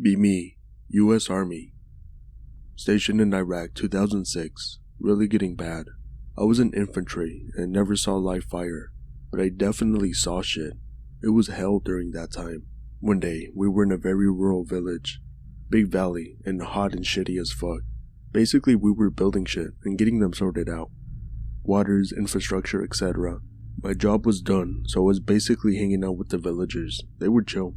Be me, U.S. Army. Stationed in Iraq 2006, really getting bad. I was in infantry and never saw live fire, but I definitely saw shit. It was hell during that time. One day, we were in a very rural village. Big valley and hot and shitty as fuck. Basically, we were building shit and getting them sorted out. Waters, infrastructure, etc. My job was done, so I was basically hanging out with the villagers. They were chill.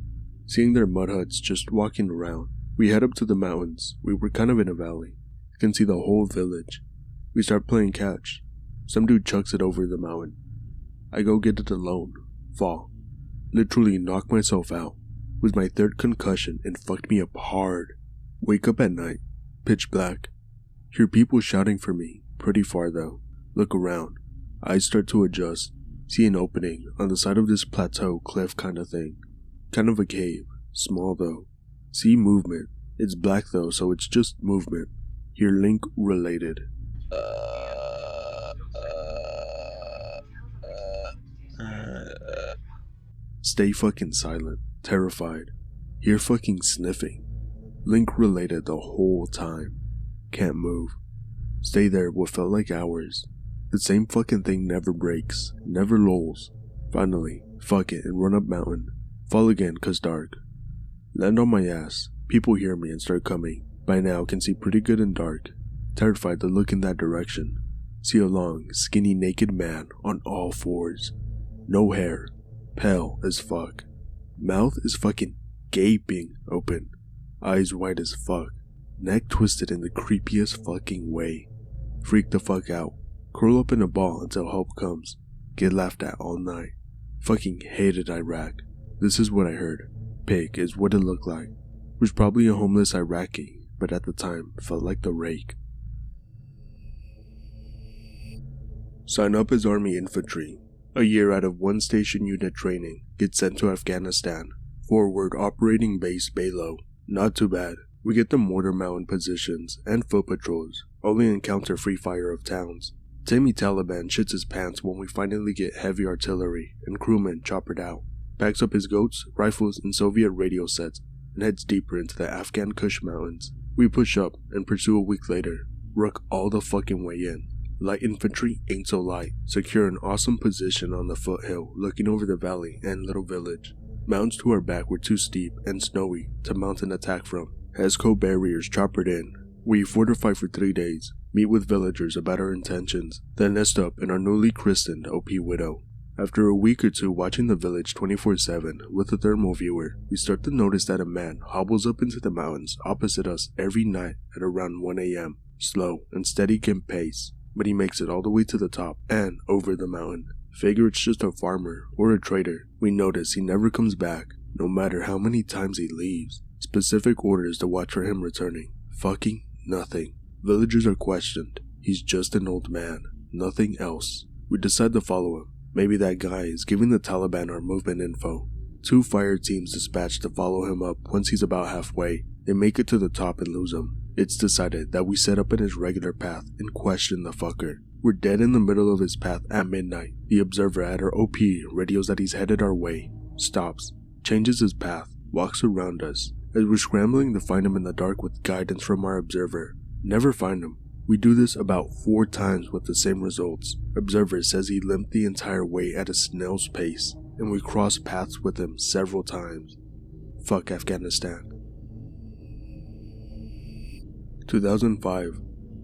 Seeing their mud huts just walking around. We head up to the mountains. We were kind of in a valley. You can see the whole village. We start playing catch. Some dude chucks it over the mountain. I go get it alone. Fall. Literally knock myself out. Was my third concussion and fucked me up hard. Wake up at night. Pitch black. Hear people shouting for me. Pretty far though. Look around. Eyes start to adjust. See an opening on the side of this plateau cliff kind of thing. Kind of a cave. Small though. See movement. It's black though, so it's just movement. Hear link related. Stay fucking silent. Terrified. Hear fucking sniffing. Link related the whole time. Can't move. Stay there what felt like hours. The same fucking thing never breaks. Never lulls. Finally, fuck it and run up mountain. Fall again cause dark. Land on my ass. People hear me and start coming. By now can see pretty good in dark. Terrified to look in that direction. See a long, skinny naked man on all fours. No hair. Pale as fuck. Mouth is fucking gaping open. Eyes white as fuck. Neck twisted in the creepiest fucking way. Freak the fuck out. Curl up in a ball until help comes. Get laughed at all night. Fucking hated Iraq. This is what I heard. Pig is what it looked like. Was probably a homeless Iraqi, but at the time felt like the rake. Sign up as Army Infantry. A year out of 1 station unit training. Get sent to Afghanistan. Forward operating base Balo. Not too bad. We get the mortar mountain positions and foot patrols. Only encounter free fire of towns. Timmy Taliban shits his pants when we finally get heavy artillery and crewmen choppered out. Packs up his goats, rifles, and Soviet radio sets and heads deeper into the Afghan Kush mountains. We push up and pursue a week later. Ruck all the fucking way in. Light infantry ain't so light. Secure an awesome position on the foothill looking over the valley and little village. Mountains to our back were too steep and snowy to mount an attack from. Hesco barriers choppered in. We fortify for 3 days. Meet with villagers about our intentions. Then nest up in our newly christened OP Widow. After a week or two watching the village 24/7 with a thermal viewer, we start to notice that a man hobbles up into the mountains opposite us every night at around 1 a.m. Slow and steady in pace, but he makes it all the way to the top and over the mountain. Figure it's just a farmer or a trader. We notice he never comes back, no matter how many times he leaves. Specific orders to watch for him returning. Fucking nothing. Villagers are questioned. He's just an old man. Nothing else. We decide to follow him. Maybe that guy is giving the Taliban our movement info. 2 fire teams dispatched to follow him up once he's about halfway. They make it to the top and lose him. It's decided that we set up in his regular path and question the fucker. We're dead in the middle of his path at midnight. The observer at our OP radios that he's headed our way. Stops. Changes his path. Walks around us. As we're scrambling to find him in the dark with guidance from our observer. Never find him. We do this about 4 times with the same results. Observer says he limped the entire way at a snail's pace, and we cross paths with him several times. Fuck Afghanistan. 2005,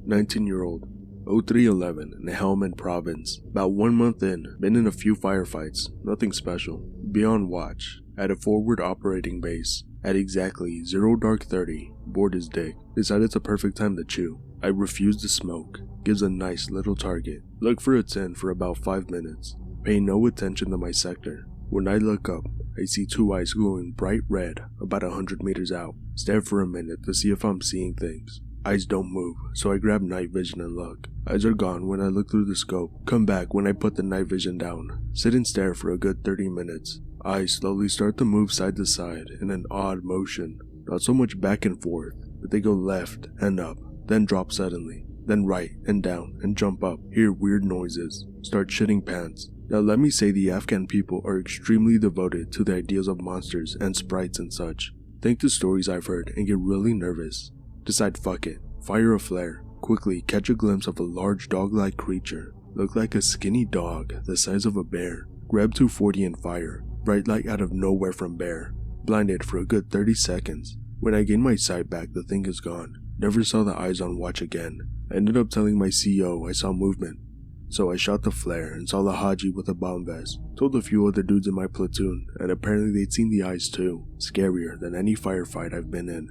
19-year-old, 0311 in Helmand province. About 1 month in, been in a few firefights, nothing special. Be on watch, at a forward operating base. At exactly 0 dark 30, bored as dick. Decide it's a perfect time to chew. I refuse to smoke. Gives a nice little target. Look for a 10 for about 5 minutes. Pay no attention to my sector. When I look up, I see 2 eyes glowing bright red about 100 meters out. Stare for a minute to see if I'm seeing things. Eyes don't move, so I grab night vision and look. Eyes are gone when I look through the scope. Come back when I put the night vision down. Sit and stare for a good 30 minutes. Eyes slowly start to move side to side in an odd motion. Not so much back and forth, but they go left and up, then drop suddenly, then right and down and jump up. Hear weird noises. Start shitting pants. Now let me say the Afghan people are extremely devoted to the ideas of monsters and sprites and such. think the stories I've heard and get really nervous. Decide fuck it, fire a flare, quickly catch a glimpse of a large dog-like creature, look like a skinny dog the size of a bear, grab 240 and fire, bright light out of nowhere from bear, blinded for a good 30 seconds. When I gain my sight back, the thing is gone. Never saw the eyes on watch again. I ended up telling my CO I saw movement. So I shot the flare and saw the Haji with a bomb vest. Told a few other dudes in my platoon, and apparently they'd seen the eyes too. Scarier than any firefight I've been in.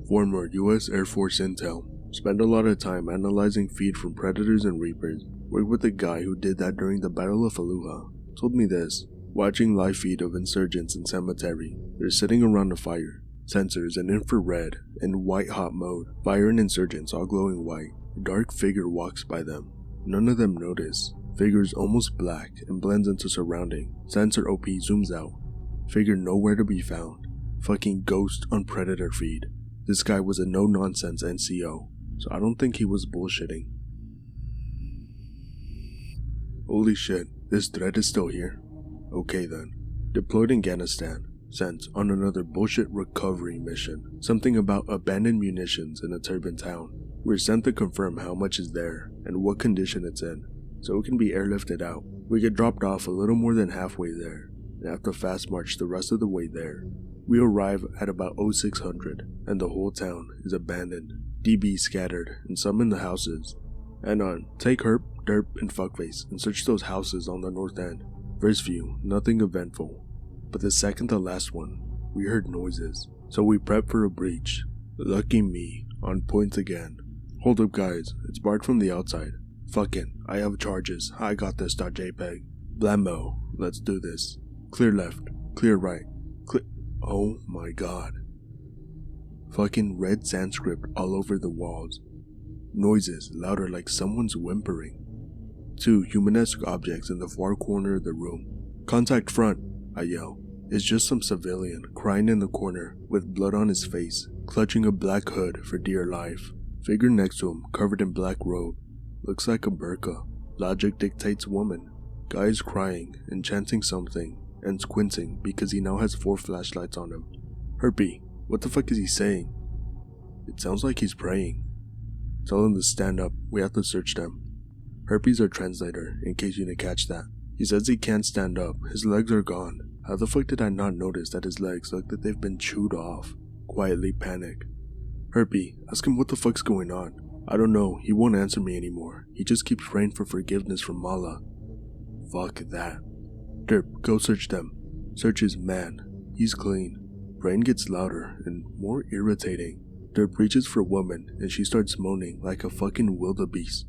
Former US Air Force intel. Spent a lot of time analyzing feed from Predators and Reapers. Worked with a guy who did that during the Battle of Fallujah. Told me this. Watching live feed of insurgents in cemetery. They're sitting around a fire. Sensors in infrared and white hot mode. Fire and insurgents all glowing white. A dark figure walks by them. None of them notice. Figure's almost black and blends into surrounding. Sensor OP zooms out. Figure nowhere to be found. Fucking ghost on Predator feed. This guy was a no-nonsense NCO, so I don't think he was bullshitting. Holy shit, this threat is still here. Okay then. Deployed in Afghanistan. Sent on another bullshit recovery mission. Something about abandoned munitions in a turbine town. We're sent to confirm how much is there and what condition it's in, so it can be airlifted out. We get dropped off a little more than halfway there, and have to fast march the rest of the way there. We arrive at about 0600, and the whole town is abandoned. DB scattered, and some in the houses. Anon, take herp, derp, and fuckface, and search those houses on the north end. First view, nothing eventful. But the second to last one, we heard noises, so we prep for a breach. Lucky me, on point again. Hold up guys, it's barred from the outside. Fuck it, I have charges, I got this .jpeg. Blammo, let's do this. Clear left, clear right, clear. Oh my god. Fucking red Sanskrit all over the walls. Noises louder like someone's whimpering. 2 humanesque objects in the far corner of the room. Contact front, I yell. It's just some civilian crying in the corner with blood on his face, clutching a black hood for dear life. Figure next to him covered in black robe. Looks like a burqa. Logic dictates woman. Guy is crying and chanting something and squinting because he now has 4 flashlights on him. Herpy, what the fuck is he saying? It sounds like he's praying. Tell him to stand up, we have to search them. Herpy's our translator, in case you didn't catch that. He says he can't stand up, his legs are gone. How the fuck did I not notice that his legs look like they've been chewed off? Quietly panic. Herpy, ask him what the fuck's going on. I don't know, he won't answer me anymore. He just keeps praying for forgiveness from Allah. Fuck that. Derp, go search them. Search his man. He's clean. Brain gets louder and more irritating. Derp reaches for a woman and she starts moaning like a fucking wildebeest.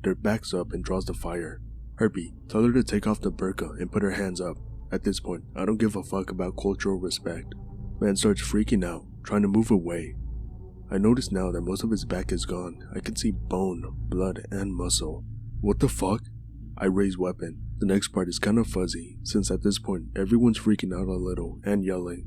Derp backs up and draws the fire. Herpy, tell her to take off the burqa and put her hands up. At this point, I don't give a fuck about cultural respect. Man starts freaking out, trying to move away. I notice now that most of his back is gone. I can see bone, blood, and muscle. What the fuck? I raise weapon. The next part is kinda fuzzy, since at this point everyone's freaking out a little and yelling.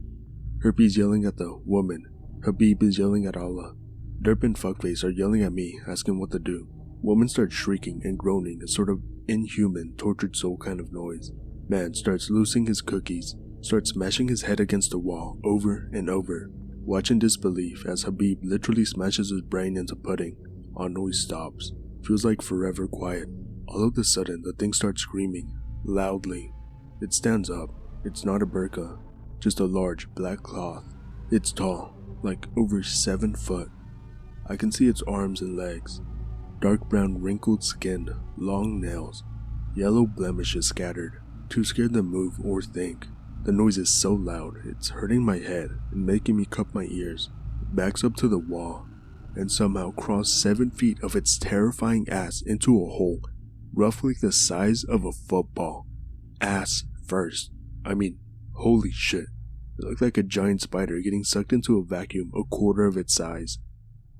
Herpy's yelling at the woman. Habib is yelling at Allah. Derp and fuckface are yelling at me, asking what to do. Woman starts shrieking and groaning, a sort of inhuman, tortured soul kind of noise. Man starts losing his cookies, starts smashing his head against the wall over and over. Watch in disbelief as Habib literally smashes his brain into pudding. All noise stops. Feels like forever quiet. All of a sudden, the thing starts screaming, loudly. It stands up. It's not a burqa, just a large black cloth. It's tall, like over 7 foot. I can see its arms and legs. Dark brown wrinkled skin, long nails, yellow blemishes scattered. Too scared to move or think. The noise is so loud, it's hurting my head and making me cup my ears. It backs up to the wall, and somehow crawls 7 feet of its terrifying ass into a hole, roughly the size of a football. Ass first. I mean, holy shit. It looked like a giant spider getting sucked into a vacuum a quarter of its size.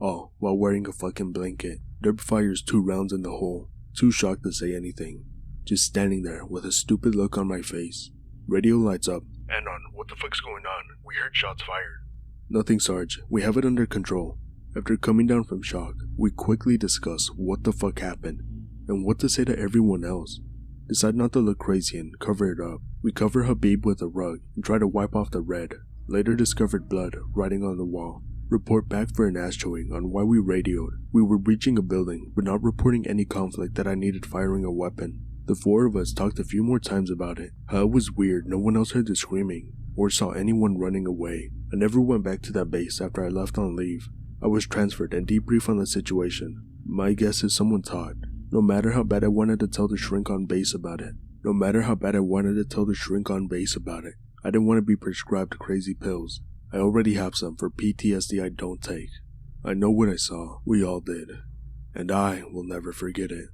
All while wearing a fucking blanket. Derp fires 2 rounds in the hole, too shocked to say anything. Just standing there with a stupid look on my face. Radio lights up. Anon, what the fuck's going on? We heard shots fired. Nothing, Sarge. We have it under control. After coming down from shock, we quickly discuss what the fuck happened and what to say to everyone else. Decide not to look crazy and cover it up. We cover Habib with a rug and try to wipe off the red. Later discovered blood writing on the wall. Report back for an ass chewing on why we radioed. We were breaching a building, but not reporting any conflict that I needed firing a weapon. The 4 of us talked a few more times about it. How it was weird no one else heard the screaming, or saw anyone running away. I never went back to that base after I left on leave. I was transferred and debriefed on the situation. My guess is someone taught. No matter how bad I wanted to tell the shrink on base about it. I didn't want to be prescribed crazy pills. I already have some for PTSD I don't take. I know what I saw. We all did. And I will never forget it.